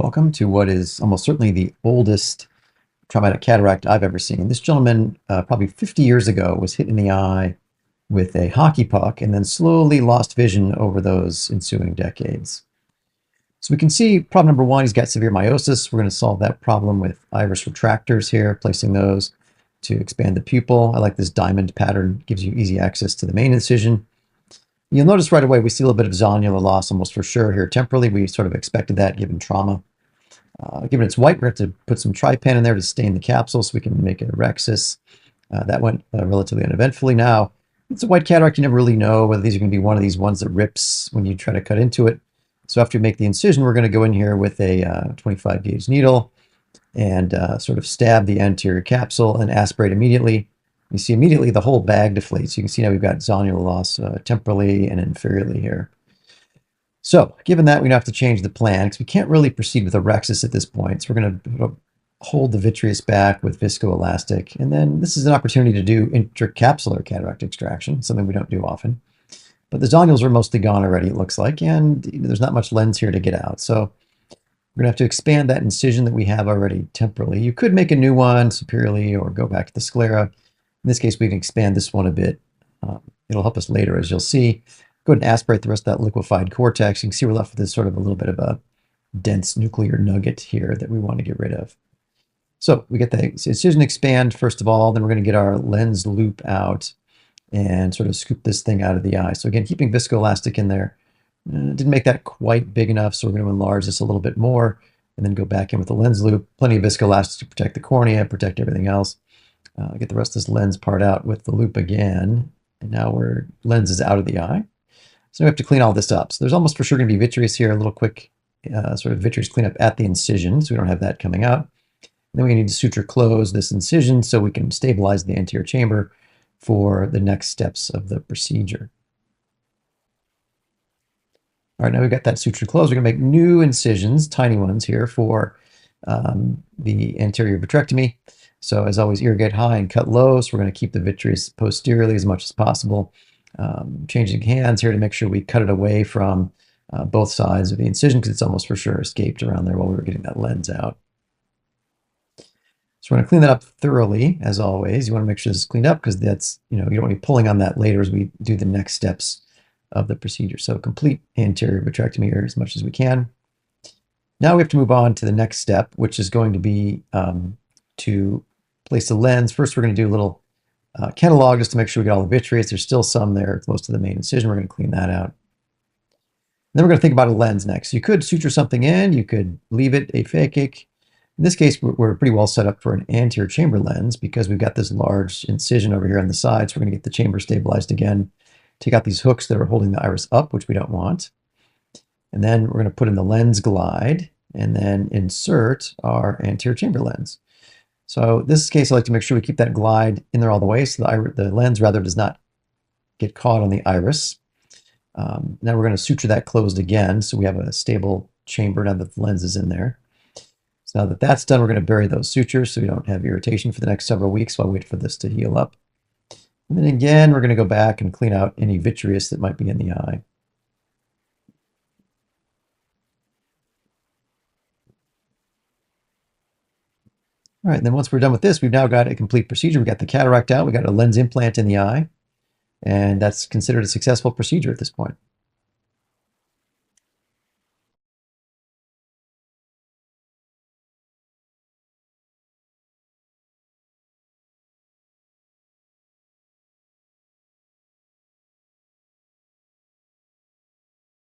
Welcome to what is almost certainly the oldest traumatic cataract I've ever seen. This gentleman, probably 50 years ago, was hit in the eye with a hockey puck and then slowly lost vision over those ensuing decades. So we can see problem number one, he's got severe meiosis. We're going to solve that problem with iris retractors here, placing those to expand the pupil. I like this diamond pattern, gives you easy access to the main incision. You'll notice right away we see a little bit of zonular loss almost for sure here temporally. We sort of expected that given trauma. Given it's white, we're going to have to put some trypan in there to stain the capsule so we can make a rhexis. That went relatively uneventfully. Now, it's a white cataract. You never really know whether these are going to be one of these ones that rips when you try to cut into it. So after we make the incision, we're going to go in here with a 25 gauge needle and sort of stab the anterior capsule and aspirate immediately. You see immediately the whole bag deflates. You can see now we've got zonular loss temporally and inferiorly here. So given that, we now have to change the plan because we can't really proceed with a rhexis at this point. So we're going to hold the vitreous back with viscoelastic. And then this is an opportunity to do intracapsular cataract extraction, something we don't do often. But the zonules are mostly gone already, it looks like, and there's not much lens here to get out. So we're going to have to expand that incision that we have already temporally. You could make a new one superiorly or go back to the sclera. In this case, we can expand this one a bit. It'll help us later, as you'll see. Go ahead and aspirate the rest of that liquefied cortex. You can see we're left with this sort of a little bit of a dense nuclear nugget here that we want to get rid of. So we get the incision expand first of all, then we're going to get our lens loop out and sort of scoop this thing out of the eye. So again, keeping viscoelastic in there. Didn't make that quite big enough, so we're going to enlarge this a little bit more and then go back in with the lens loop. Plenty of viscoelastic to protect the cornea, protect everything else. Get the rest of this lens part out with the loop again. And now our lens is out of the eye. So we have to clean all this up. So there's almost for sure going to be vitreous here, a little quick sort of vitreous cleanup at the incision, so we don't have that coming out. And then we need to suture close this incision so we can stabilize the anterior chamber for the next steps of the procedure. All right, now we've got that suture closed. We're going to make new incisions, tiny ones here for the anterior vitrectomy. So as always, irrigate high and cut low. So we're going to keep the vitreous posteriorly as much as possible. Changing hands here to make sure we cut it away from both sides of the incision because it's almost for sure escaped around there while we were getting that lens out. So we're going to clean that up thoroughly, as always. You want to make sure this is cleaned up because that's, you don't want to be pulling on that later as we do the next steps of the procedure. So complete anterior vitrectomy here as much as we can. Now we have to move on to the next step, which is going to be to place the lens. First, we're going to do a little catalog just to make sure we get all the vitreous. There's still some there close to the main incision. We're going to clean that out. Then we're going to think about a lens next. You could suture something in. You could leave it aphakic. In this case, we're pretty well set up for an anterior chamber lens because we've got this large incision over here on the side. So we're going to get the chamber stabilized again. Take out these hooks that are holding the iris up, which we don't want. And then we're going to put in the lens glide and then insert our anterior chamber lens. So this case, I like to make sure we keep that glide in there all the way so the lens rather does not get caught on the iris. Now we're going to suture that closed again so we have a stable chamber now that the lens is in there. So now that that's done, we're going to bury those sutures so we don't have irritation for the next several weeks while we wait for this to heal up. And then again, we're going to go back and clean out any vitreous that might be in the eye. All right, then once we're done with this, we've now got a complete procedure. We've got the cataract out, we've got a lens implant in the eye, and that's considered a successful procedure at this point.